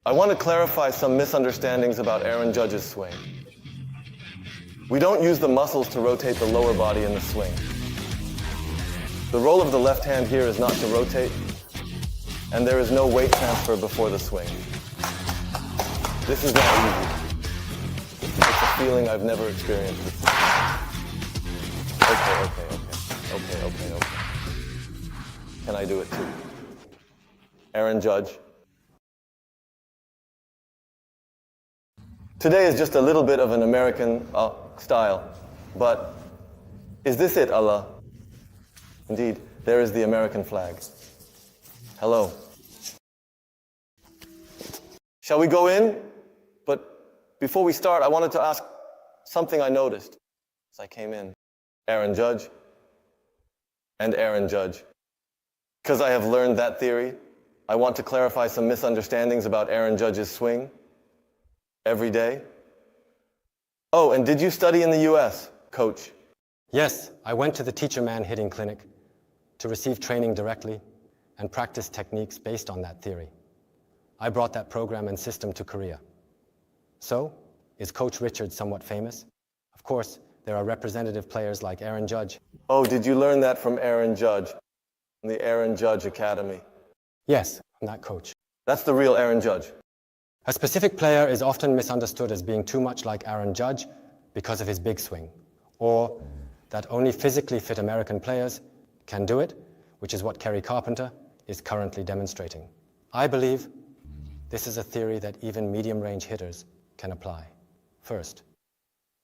I want to clarify some misunderstandings about Aaron Judge's swing. We don't use the muscles to rotate the lower body in the swing. The role of the left hand here is not to rotate, and there is no weight transfer before the swing. This is not easy. It's a feeling I've never experienced before. Okay. Can I do it too? Aaron Judge. Today is just a little bit of an American style, but is this it, Allah? Indeed, there is the American flag. Hello. Shall we go in? But before we start, I wanted to ask something I noticed as I came in. Aaron Judge and Aaron Judge. Because I have learned that theory, I want to clarify some misunderstandings about Aaron Judge's swing every day. Oh, and did you study in the US, Coach? Yes, I went to the Teacher Man Hitting Clinic to receive training directly and practice techniques based on that theory. I brought that program and system to Korea. So, is Coach Richard somewhat famous? Of course, there are representative players like Aaron Judge. Oh, did you learn that from Aaron Judge, from the Aaron Judge Academy? Yes, I'm that coach. That's the real Aaron Judge. A specific player is often misunderstood as being too much like Aaron Judge because of his big swing, or that only physically fit American players can do it, which is what Kerry Carpenter is currently demonstrating. I believe this is a theory that even medium-range hitters can apply. First,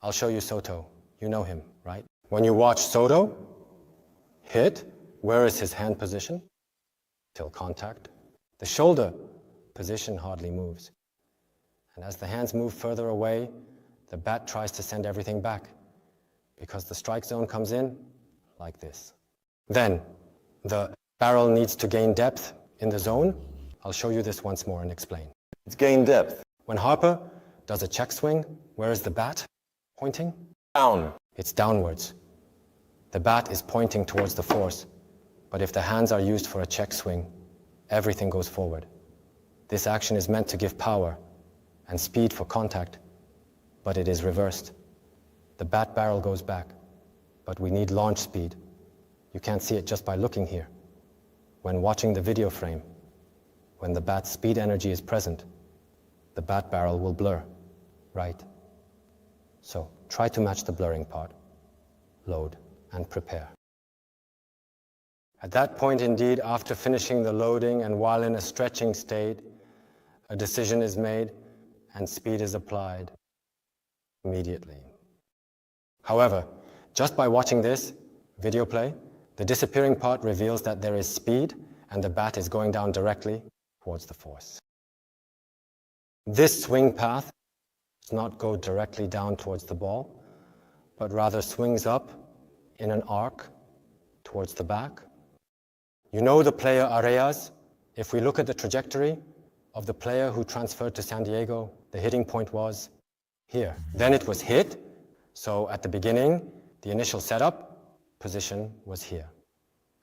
I'll show you Soto. You know him, right? When you watch Soto hit, where is his hand position? Till contact. The shoulder position hardly moves. And as the hands move further away, the bat tries to send everything back because the strike zone comes in like this. Then the barrel needs to gain depth in the zone. I'll show you this once more and explain. It's gain depth. When Harper does a check swing, where is the bat pointing? Down. It's downwards. The bat is pointing towards the force, but if the hands are used for a check swing, everything goes forward. This action is meant to give power and speed for contact, but it is reversed. The bat barrel goes back, but we need launch speed. You can't see it just by looking here. When watching the video frame, when the bat's speed energy is present, the bat barrel will blur, right? So try to match the blurring part, load, and prepare. At that point, indeed, after finishing the loading and while in a stretching state, a decision is made and speed is applied immediately. However, just by watching this video play, the disappearing part reveals that there is speed and the bat is going down directly towards the force. This swing path does not go directly down towards the ball, but rather swings up in an arc towards the back. You know the player Areas? If we look at the trajectory of the player who transferred to San Diego, the hitting point was here. Then it was hit, so at the beginning, the initial setup position was here,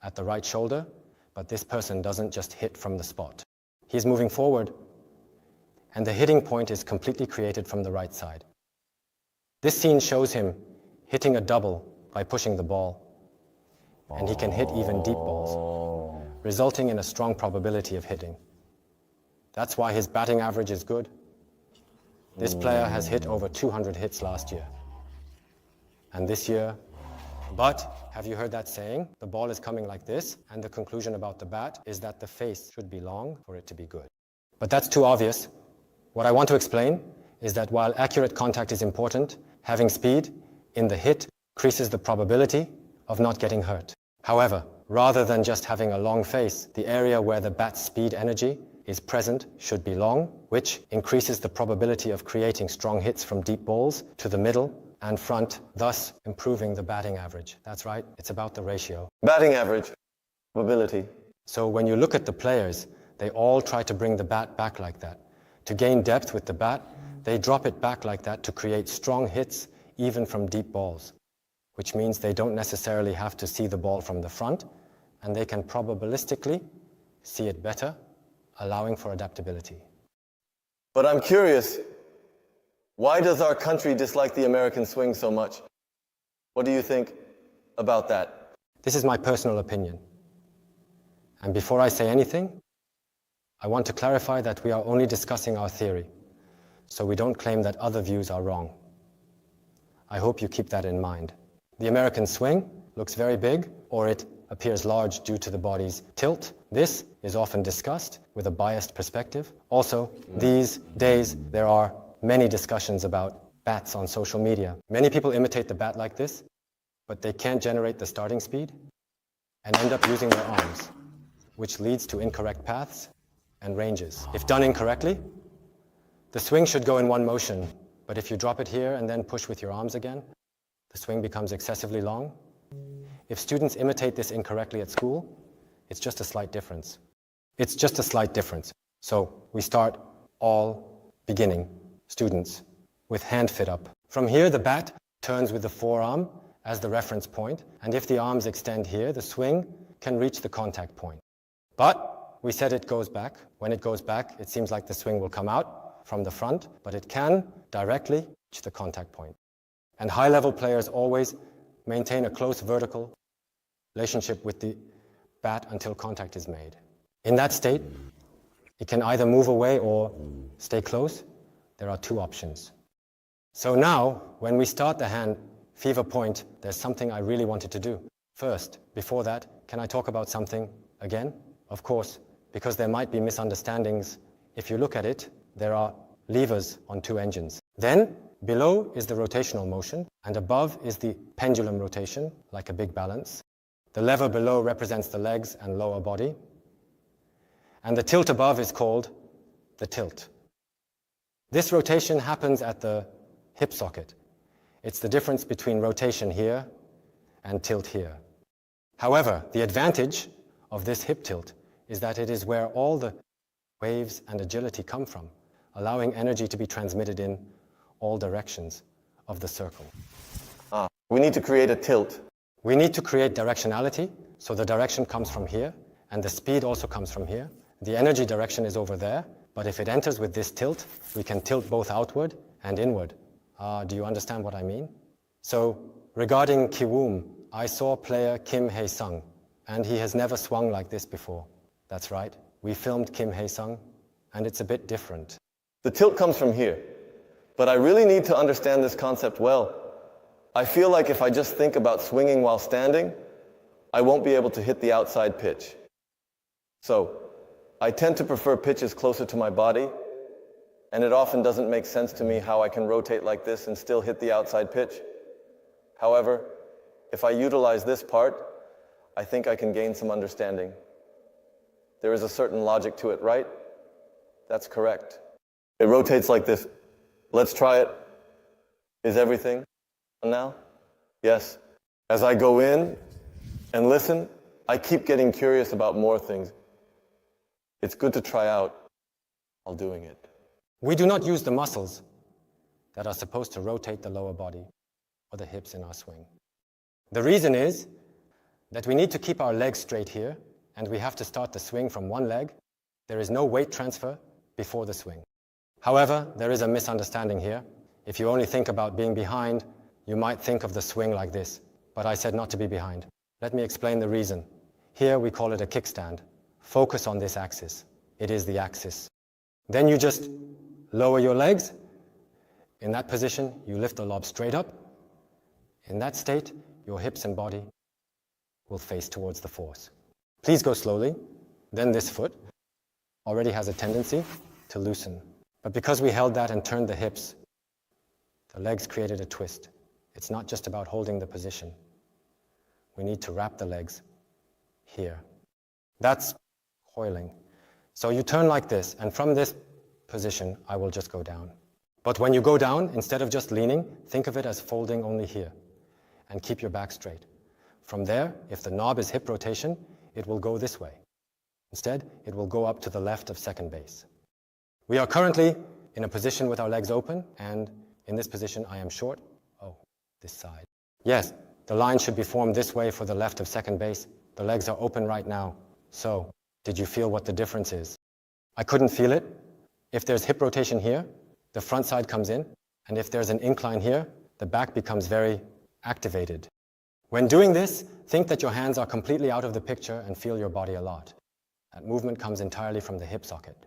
at the right shoulder, but this person doesn't just hit from the spot. He's moving forward, and the hitting point is completely created from the right side. This scene shows him hitting a double by pushing the ball, and he can hit even deep balls, resulting in a strong probability of hitting. That's why his batting average is good. This player has hit over 200 hits last year. And this year, but have you heard that saying? The ball is coming like this, and the conclusion about the bat is that the face should be long for it to be good. But that's too obvious. What I want to explain is that while accurate contact is important, having speed in the hit increases the probability of not getting hurt. However, rather than just having a long face, the area where the bat's speed energy is present should be long, which increases the probability of creating strong hits from deep balls to the middle and front, thus improving the batting average. That's right, it's about the ratio. Batting average, probability. So when you look at the players, they all try to bring the bat back like that. To gain depth with the bat, they drop it back like that to create strong hits even from deep balls, which means they don't necessarily have to see the ball from the front, and they can probabilistically see it better, allowing for adaptability. But I'm curious, why does our country dislike the American swing so much? What do you think about that? This is my personal opinion. And before I say anything, I want to clarify that we are only discussing our theory, so we don't claim that other views are wrong. I hope you keep that in mind. The American swing looks very big, or it appears large due to the body's tilt. This is often discussed with a biased perspective. Also, these days, there are many discussions about bats on social media. Many people imitate the bat like this, but they can't generate the starting speed and end up using their arms, which leads to incorrect paths and ranges. If done incorrectly, the swing should go in one motion, but if you drop it here and then push with your arms again, the swing becomes excessively long. If students imitate this incorrectly at school, it's just a slight difference. It's just a slight difference. So we start all beginning students with hand fit up. From here, the bat turns with the forearm as the reference point, and if the arms extend here, the swing can reach the contact point. But we said it goes back. When it goes back, it seems like the swing will come out from the front, but it can directly reach the contact point. And high-level players always maintain a close vertical relationship with the bat until contact is made. In that state, it can either move away or stay close. There are two options. So now, when we start the hand fever point, there's something I really wanted to do. First, before that, can I talk about something again? Of course, because there might be misunderstandings. If you look at it, there are levers on two engines. Then, below is the rotational motion, and above is the pendulum rotation, like a big balance. The lever below represents the legs and lower body. And the tilt above is called the tilt. This rotation happens at the hip socket. It's the difference between rotation here and tilt here. However, the advantage of this hip tilt is that it is where all the waves and agility come from, allowing energy to be transmitted in all directions of the circle. We need to create a tilt. We need to create directionality, so the direction comes from here, and the speed also comes from here. The energy direction is over there, but if it enters with this tilt, we can tilt both outward and inward. Do you understand what I mean? So, regarding Kiwoom, I saw player Kim Hae-sung, and he has never swung like this before. That's right, we filmed Kim Hae-sung, and it's a bit different. The tilt comes from here, but I really need to understand this concept well. I feel like if I just think about swinging while standing, I won't be able to hit the outside pitch. So, I tend to prefer pitches closer to my body, and it often doesn't make sense to me how I can rotate like this and still hit the outside pitch. However, if I utilize this part, I think I can gain some understanding. There is a certain logic to it, right? That's correct. It rotates like this. Let's try it. Is everything on now? Yes. As I go in and listen, I keep getting curious about more things. It's good to try out while doing it. We do not use the muscles that are supposed to rotate the lower body or the hips in our swing. The reason is that we need to keep our legs straight here, and we have to start the swing from one leg. There is no weight transfer before the swing. However, there is a misunderstanding here. If you only think about being behind, you might think of the swing like this, but I said not to be behind. Let me explain the reason. Here we call it a kickstand. Focus on this axis. It is the axis. Then you just lower your legs. In that position, you lift the lob straight up. In that state, your hips and body will face towards the force. Please go slowly. Then this foot already has a tendency to loosen. But because we held that and turned the hips, the legs created a twist. It's not just about holding the position. We need to wrap the legs here. That's coiling. So you turn like this, and from this position, I will just go down. But when you go down, instead of just leaning, think of it as folding only here, and keep your back straight. From there, if the knob is hip rotation, it will go this way. Instead, it will go up to the left of second base. We are currently in a position with our legs open, and in this position, I am short. Oh, this side. Yes, the line should be formed this way for the left of second base. The legs are open right now. So, did you feel what the difference is? I couldn't feel it, If there's hip rotation here, the front side comes in, and if there's an incline here, the back becomes very activated. When doing this, think that your hands are completely out of the picture and feel your body a lot. That movement comes entirely from the hip socket.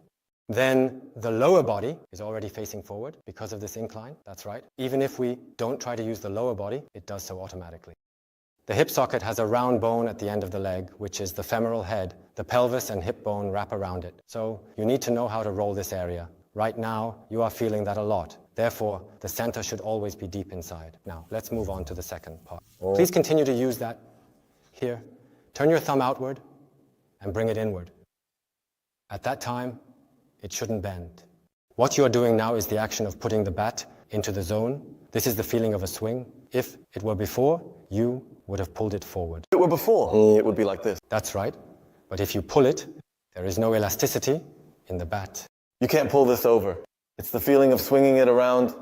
Then the lower body is already facing forward because of this incline, that's right. Even if we don't try to use the lower body, it does so automatically. The hip socket has a round bone at the end of the leg, which is the femoral head. The pelvis and hip bone wrap around it. So you need to know how to roll this area. Right now, you are feeling that a lot. Therefore, the center should always be deep inside. Now, let's move on to the second part. Please continue to use that here. Turn your thumb outward and bring it inward. At that time, it shouldn't bend. What you are doing now is the action of putting the bat into the zone. This is the feeling of a swing. If it were before, you would have pulled it forward. If it were before, it would be like this. That's right. But if you pull it, there is no elasticity in the bat. You can't pull this over. It's the feeling of swinging it around.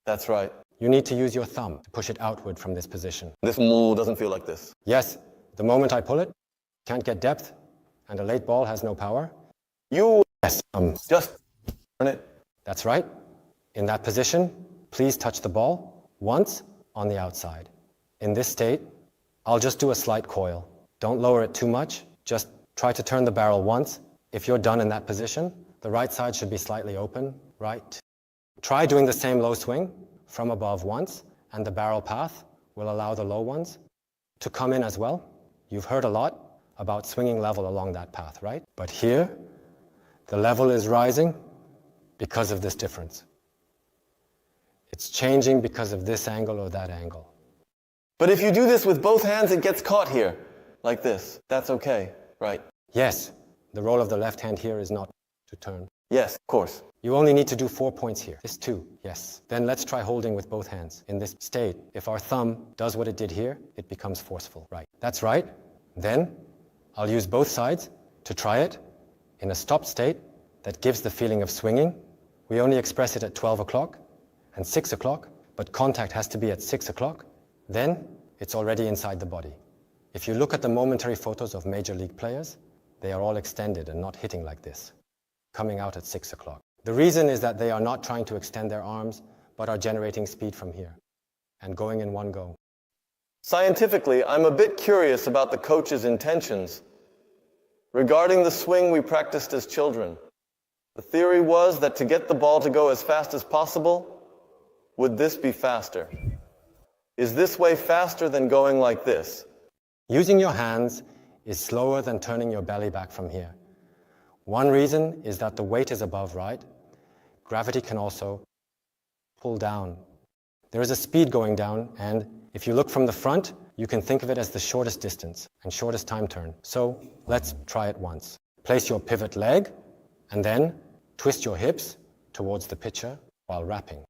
That's right. You need to use your thumb to push it outward from this position. This move doesn't feel like this. Yes, the moment I pull it, can't get depth, and a late ball has no power. Yes, just turn it. That's right. In that position, please touch the ball once on the outside. In this state, I'll just do a slight coil. Don't lower it too much. Just try to turn the barrel once. If you're done in that position, the right side should be slightly open, right? Try doing the same low swing from above once, and the barrel path will allow the low ones to come in as well. You've heard a lot about swinging level along that path, right? But here, the level is rising because of this difference. It's changing because of this angle or that angle. But if you do this with both hands, it gets caught here, like this. That's okay, right? Yes, the role of the left hand here is not to turn. Yes, of course. You only need to do 4 points here. This 2, yes. Then let's try holding with both hands. In this state, if our thumb does what it did here, it becomes forceful, right? That's right. Then I'll use both sides to try it in a stopped state that gives the feeling of swinging. We only express it at 12 o'clock and 6 o'clock, but contact has to be at 6 o'clock. Then it's already inside the body. If you look at the momentary photos of major league players, they are all extended and not hitting like this, coming out at 6 o'clock. The reason is that they are not trying to extend their arms, but are generating speed from here and going in one go. Scientifically, I'm a bit curious about the coach's intentions. Regarding the swing we practiced as children, the theory was that to get the ball to go as fast as possible, would this be faster? Is this way faster than going like this? Using your hands is slower than turning your belly back from here. One reason is that the weight is above, right? Gravity can also pull down. There is a speed going down, and if you look from the front, you can think of it as the shortest distance and shortest time turn. So let's try it once. Place your pivot leg, and then twist your hips towards the pitcher while wrapping.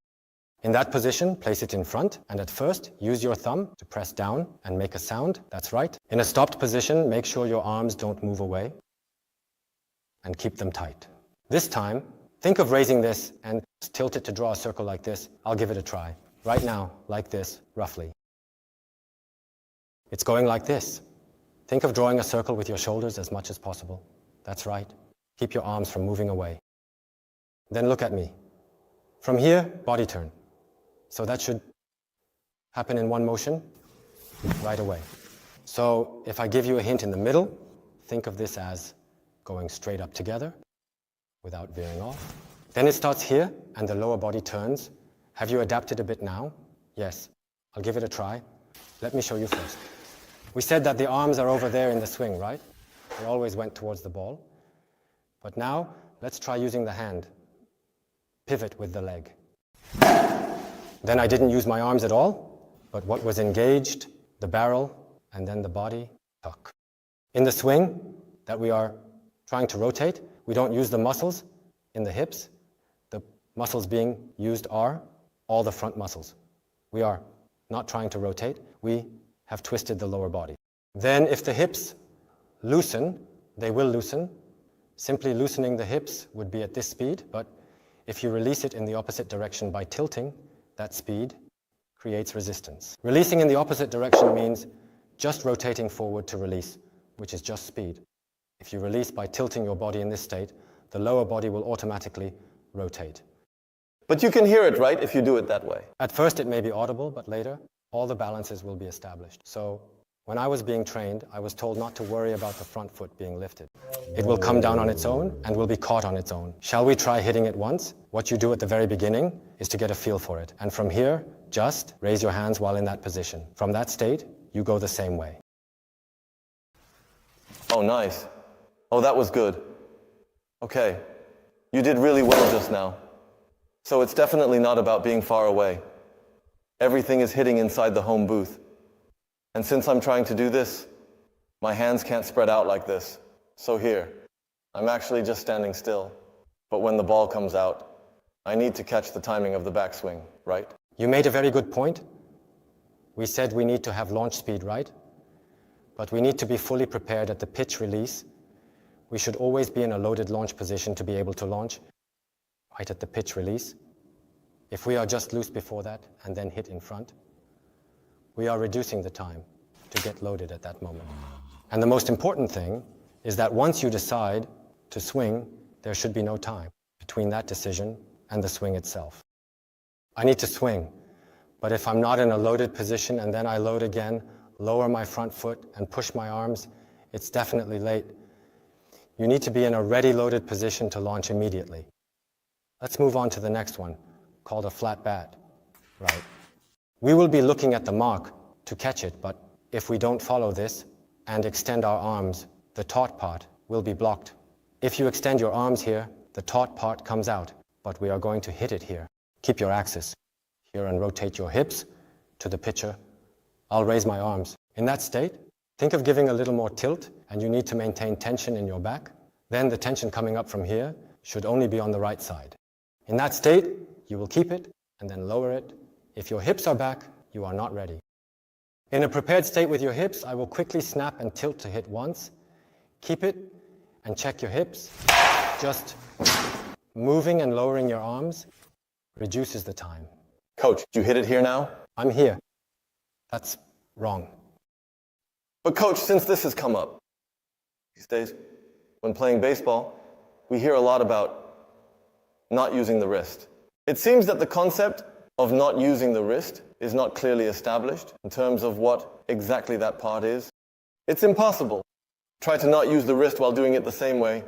In that position, place it in front, and at first, use your thumb to press down and make a sound. That's right. In a stopped position, make sure your arms don't move away and keep them tight. This time, think of raising this and tilt it to draw a circle like this. I'll give it a try. Right now, like this, roughly. It's going like this. Think of drawing a circle with your shoulders as much as possible. That's right. Keep your arms from moving away. Then look at me. From here, body turn. So that should happen in one motion right away. So if I give you a hint in the middle, think of this as going straight up together without veering off. Then it starts here and the lower body turns. Have you adapted a bit now? Yes. I'll give it a try. Let me show you first. We said that the arms are over there in the swing, right? They always went towards the ball. But now, let's try using the hand. Pivot with the leg. Then I didn't use my arms at all, but what was engaged, the barrel, and then the body, tuck. In the swing that we are trying to rotate, we don't use the muscles in the hips. The muscles being used are all the front muscles. We are not trying to rotate. We have twisted the lower body. Then if the hips loosen, they will loosen. Simply loosening the hips would be at this speed, but if you release it in the opposite direction by tilting, that speed creates resistance. Releasing in the opposite direction means just rotating forward to release, which is just speed. If you release by tilting your body in this state, the lower body will automatically rotate. But you can hear it, right, if you do it that way. At first it may be audible, but later all the balances will be established. So when I was being trained, I was told not to worry about the front foot being lifted. It will come down on its own and will be caught on its own. Shall we try hitting it once? What you do at the very beginning is to get a feel for it. And from here, just raise your hands while in that position. From that state, you go the same way. Oh, nice. Oh, that was good. Okay. You did really well just now. So it's definitely not about being far away. Everything is hitting inside the home booth. And since I'm trying to do this, my hands can't spread out like this. So here, I'm actually just standing still. But when the ball comes out, I need to catch the timing of the backswing, right? You made a very good point. We said we need to have launch speed, right? But we need to be fully prepared at the pitch release. We should always be in a loaded launch position to be able to launch right at the pitch release. If we are just loose before that and then hit in front, we are reducing the time to get loaded at that moment. And the most important thing is that once you decide to swing, there should be no time between that decision and the swing itself. I need to swing, but if I'm not in a loaded position and then I load again, lower my front foot and push my arms, it's definitely late. You need to be in a ready loaded position to launch immediately. Let's move on to the next one, called a flat bat. Right. We will be looking at the mark to catch it, but if we don't follow this and extend our arms, the taut part will be blocked. If you extend your arms here, the taut part comes out, but we are going to hit it here. Keep your axis here and rotate your hips to the pitcher. I'll raise my arms. In that state, think of giving a little more tilt, and you need to maintain tension in your back. Then the tension coming up from here should only be on the right side. In that state, you will keep it and then lower it. If your hips are back, you are not ready. In a prepared state with your hips, I will quickly snap and tilt to hit once. Keep it and check your hips. Just moving and lowering your arms reduces the time. Coach, you hit it here now? I'm here. That's wrong. But coach, since this has come up, these days, when playing baseball, we hear a lot about not using the wrist. It seems that the concept of not using the wrist is not clearly established in terms of what exactly that part is. It's impossible. Try to not use the wrist while doing it the same way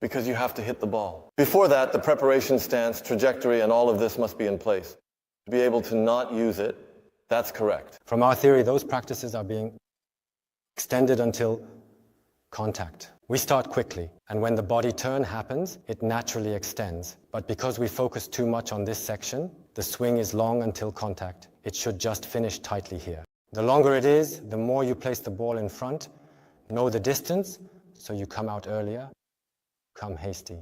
because you have to hit the ball. Before that, the preparation stance, trajectory, and all of this must be in place. To be able to not use it, that's correct. From our theory, those practices are being extended until contact. We start quickly, and when the body turn happens, it naturally extends. But because we focus too much on this section, the swing is long until contact. It should just finish tightly here. The longer it is, the more you place the ball in front. Know the distance, so you come out earlier. Come hasty.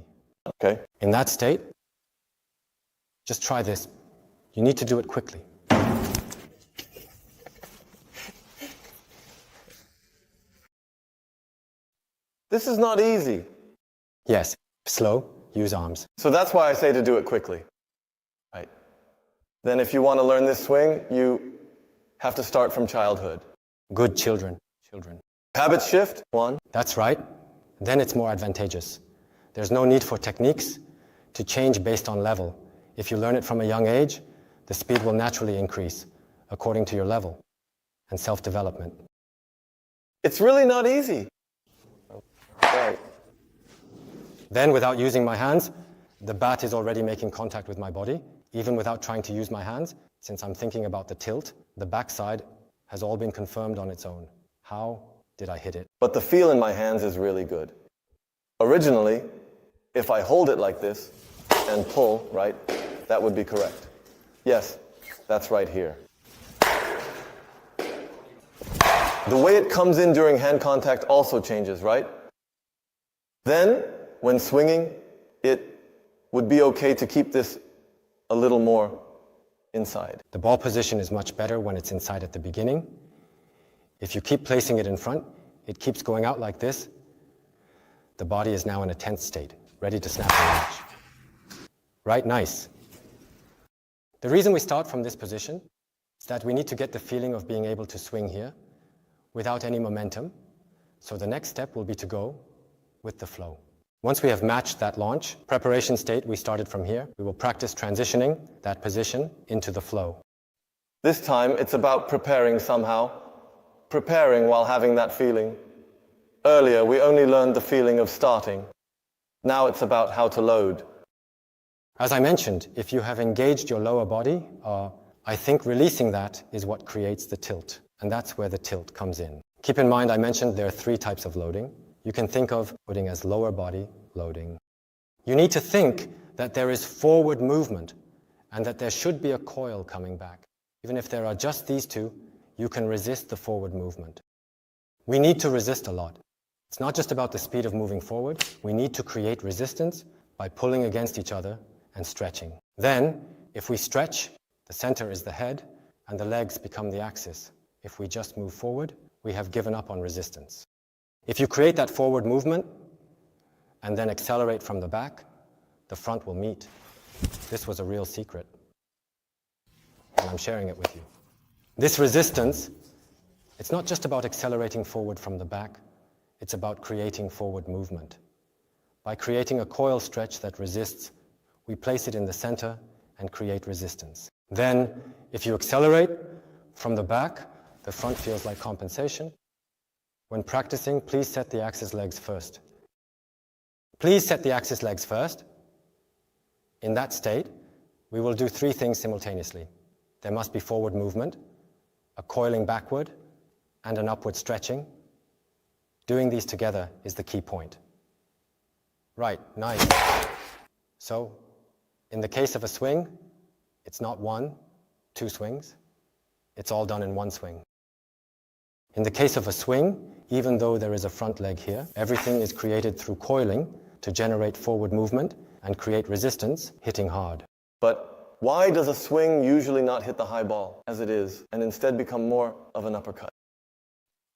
Okay. In that state, just try this. You need to do it quickly. This is not easy. Yes, slow, use arms. So that's why I say to do it quickly. Right. Then if you want to learn this swing, you have to start from childhood. Good children. Habit shift, 1. That's right. Then it's more advantageous. There's no need for techniques to change based on level. If you learn it from a young age, the speed will naturally increase according to your level and self-development. It's really not easy. Right. Then, without using my hands, the bat is already making contact with my body. Even without trying to use my hands, since I'm thinking about the tilt, the backside has all been confirmed on its own. How did I hit it? But the feel in my hands is really good. Originally, if I hold it like this and pull, right, that would be correct. Yes, that's right here. The way it comes in during hand contact also changes, right? Then, when swinging, it would be okay to keep this a little more inside. The ball position is much better when it's inside at the beginning. If you keep placing it in front, it keeps going out like this. The body is now in a tense state, ready to snap and launch. Right, nice. The reason we start from this position is that we need to get the feeling of being able to swing here without any momentum. So the next step will be to go with the flow. Once we have matched that launch, preparation state, we started from here. We will practice transitioning that position into the flow. This time, it's about preparing somehow, preparing while having that feeling. Earlier, we only learned the feeling of starting. Now it's about how to load. As I mentioned, if you have engaged your lower body, I think releasing that is what creates the tilt, and that's where the tilt comes in. Keep in mind, I mentioned there are 3 types of loading. You can think of putting as lower body loading. You need to think that there is forward movement and that there should be a coil coming back. Even if there are just these 2, you can resist the forward movement. We need to resist a lot. It's not just about the speed of moving forward. We need to create resistance by pulling against each other and stretching. Then, if we stretch, the center is the head and the legs become the axis. If we just move forward, we have given up on resistance. If you create that forward movement and then accelerate from the back, the front will meet. This was a real secret, and I'm sharing it with you. This resistance, it's not just about accelerating forward from the back, it's about creating forward movement. By creating a coil stretch that resists, we place it in the center and create resistance. Then, if you accelerate from the back, the front feels like compensation. When practicing, please set the axis legs first. Please set the axis legs first. In that state, we will do 3 things simultaneously. There must be forward movement, a coiling backward, and an upward stretching. Doing these together is the key point. Right, nice. So, in the case of a swing, it's not 1, 2 swings. It's all done in 1 swing. In the case of a swing, even though there is a front leg here, everything is created through coiling to generate forward movement and create resistance, hitting hard. But why does a swing usually not hit the high ball as it is and instead become more of an uppercut?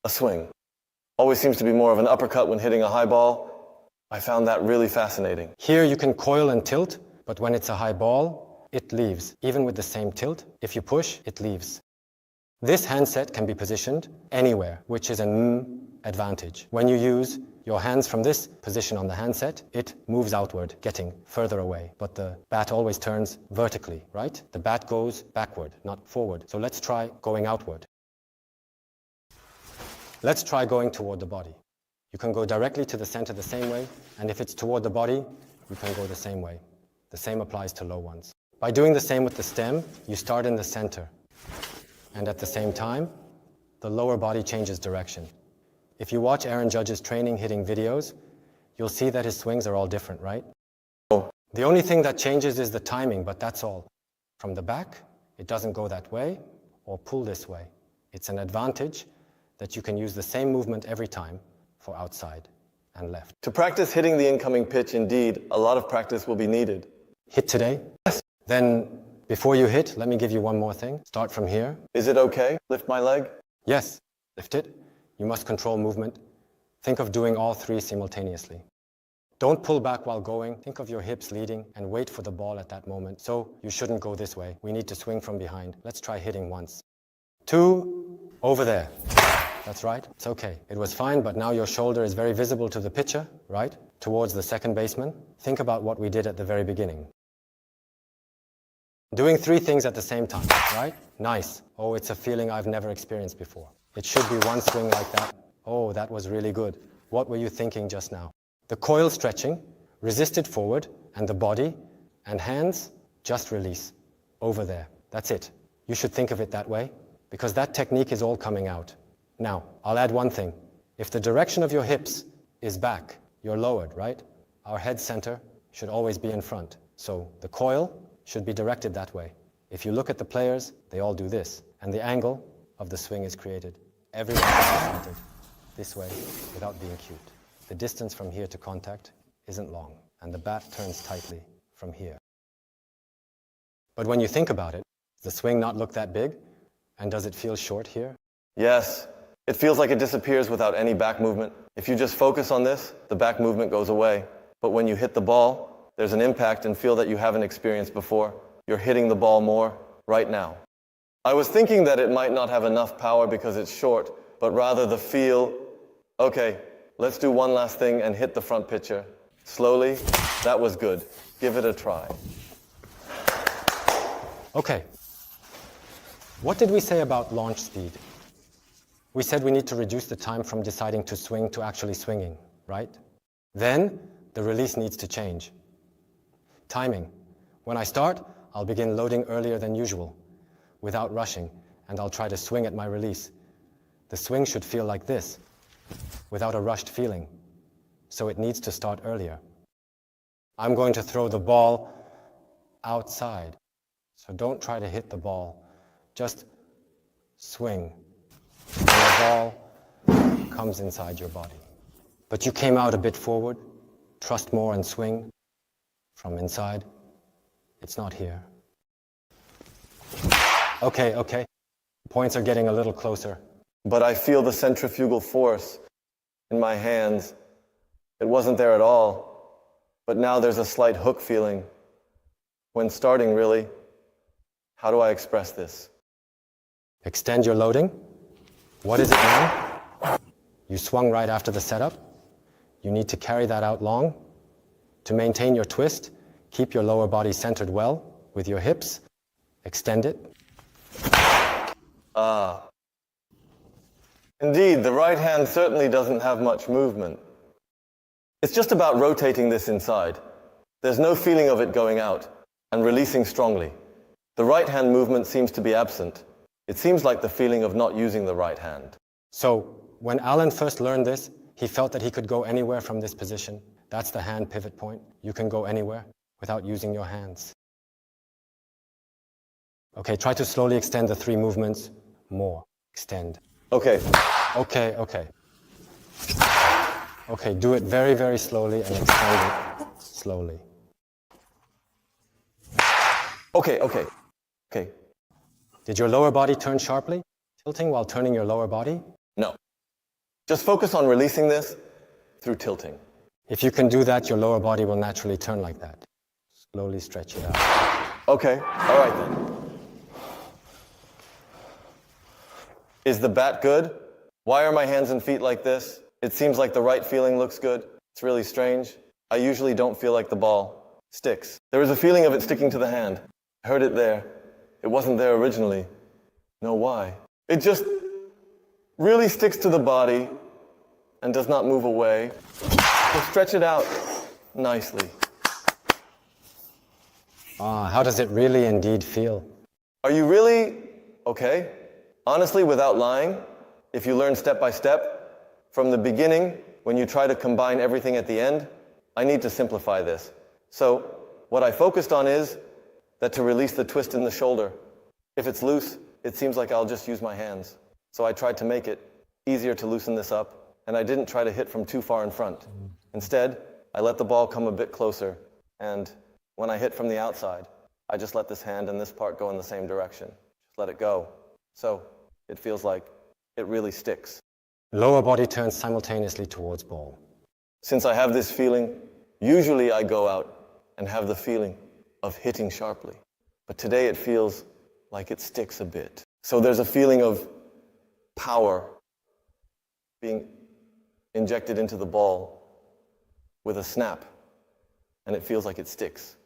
A swing always seems to be more of an uppercut when hitting a high ball. I found that really fascinating. Here you can coil and tilt, but when it's a high ball, it leaves. Even with the same tilt, if you push, it leaves. This handset can be positioned anywhere, which is an advantage. When you use your hands from this position on the handset, it moves outward, getting further away. But the bat always turns vertically, right? The bat goes backward, not forward. So let's try going outward. Let's try going toward the body. You can go directly to the center the same way, and if it's toward the body, you can go the same way. The same applies to low ones. By doing the same with the stem, you start in the center. And at the same time, the lower body changes direction. If you watch Aaron Judge's training hitting videos, you'll see that his swings are all different, right? Oh. The only thing that changes is the timing, but that's all. From the back, it doesn't go that way or pull this way. It's an advantage that you can use the same movement every time for outside and left. To practice hitting the incoming pitch, indeed, a lot of practice will be needed. Hit today? Yes. Then, before you hit, let me give you one more thing. Start from here. Is it okay? Lift my leg? Yes, lift it. You must control movement. Think of doing all 3 simultaneously. Don't pull back while going. Think of your hips leading and wait for the ball at that moment. So you shouldn't go this way. We need to swing from behind. Let's try hitting once. 2, over there. That's right. It's okay. It was fine, but now your shoulder is very visible to the pitcher, right? Towards the second baseman. Think about what we did at the very beginning. Doing 3 things at the same time, right? Nice. Oh, it's a feeling I've never experienced before. It should be 1 swing like that. Oh, that was really good. What were you thinking just now? The coil stretching, resisted forward, and the body and hands just release. Over there. That's it. You should think of it that way, because that technique is all coming out. Now, I'll add one thing. If the direction of your hips is back, you're lowered, right? Our head center should always be in front. So the coil should be directed that way. If you look at the players, they all do this, and the angle of the swing is created. Everyone is pointed this way without being cute. The distance from here to contact isn't long, and the bat turns tightly from here. But when you think about it, does the swing not look that big? And does it feel short here? Yes. It feels like it disappears without any back movement. If you just focus on this, the back movement goes away. But when you hit the ball, there's an impact and feel that you haven't experienced before. You're hitting the ball more right now. I was thinking that it might not have enough power because it's short, but rather the feel, okay, let's do one last thing and hit the front pitcher. Slowly. That was good. Give it a try. Okay. What did we say about launch speed? We said we need to reduce the time from deciding to swing to actually swinging, right? Then the release needs to change. Timing. When I start, I'll begin loading earlier than usual, without rushing, and I'll try to swing at my release. The swing should feel like this, without a rushed feeling. So it needs to start earlier. I'm going to throw the ball outside. So don't try to hit the ball. Just swing. And the ball comes inside your body. But you came out a bit forward. Trust more and swing from inside. It's not here. Okay. Points are getting a little closer. But I feel the centrifugal force in my hands. It wasn't there at all. But now there's a slight hook feeling. When starting, really, how do I express this? Extend your loading. What is it now? You swung right after the setup. You need to carry that out long. To maintain your twist, keep your lower body centered well with your hips. Extend it. Indeed, the right hand certainly doesn't have much movement. It's just about rotating this inside. There's no feeling of it going out and releasing strongly. The right hand movement seems to be absent. It seems like the feeling of not using the right hand. So when Alan first learned this, he felt that he could go anywhere from this position. That's the hand pivot point. You can go anywhere without using your hands. Okay, try to slowly extend the 3 movements. More. Extend. Okay. Okay, do it very, very slowly and extend it slowly. Okay. Did your lower body turn sharply? Tilting while turning your lower body? No. Just focus on releasing this through tilting. If you can do that, your lower body will naturally turn like that. Slowly stretch it out. Okay, all right then. Is the bat good? Why are my hands and feet like this? It seems like the right feeling looks good. It's really strange. I usually don't feel like the ball sticks. There is a feeling of it sticking to the hand. I heard it there. It wasn't there originally. No, why? It just really sticks to the body and does not move away. So stretch it out nicely. How does it really indeed feel? Are you really okay? Honestly, without lying, if you learn step by step, from the beginning, when you try to combine everything at the end, I need to simplify this. So what I focused on is that to release the twist in the shoulder. If it's loose, it seems like I'll just use my hands. So I tried to make it easier to loosen this up, and I didn't try to hit from too far in front. Instead, I let the ball come a bit closer, and when I hit from the outside, I just let this hand and this part go in the same direction. Just let it go. So it feels like it really sticks. Lower body turns simultaneously towards ball. Since I have this feeling, usually I go out and have the feeling of hitting sharply. But today it feels like it sticks a bit. So there's a feeling of power being injected into the ball with a snap, and it feels like it sticks.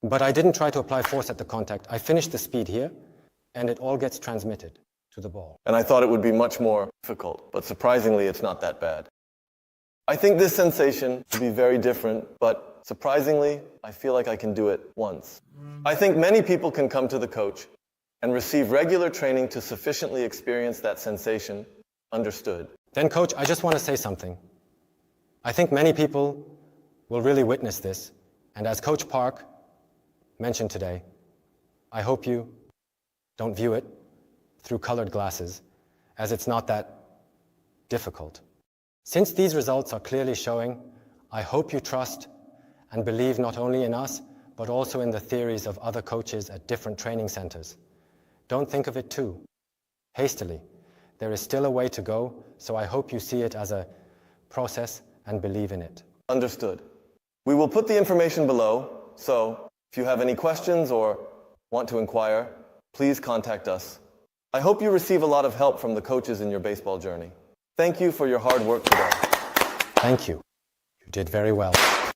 But I didn't try to apply force at the contact. I finished the speed here, and it all gets transmitted to the ball. And I thought it would be much more difficult, but surprisingly, it's not that bad. I think this sensation will be very different, but surprisingly, I feel like I can do it once. I think many people can come to the coach and receive regular training to sufficiently experience that sensation. Understood. Then, coach, I just want to say something. I think many people will really witness this, and as Coach Park mentioned today, I hope you don't view it through colored glasses, as it's not that difficult. Since these results are clearly showing, I hope you trust and believe not only in us, but also in the theories of other coaches at different training centers. Don't think of it too hastily. There is still a way to go, so I hope you see it as a process and believe in it. Understood. We will put the information below, so if you have any questions or want to inquire, please contact us. I hope you receive a lot of help from the coaches in your baseball journey. Thank you for your hard work today. Thank you. You did very well.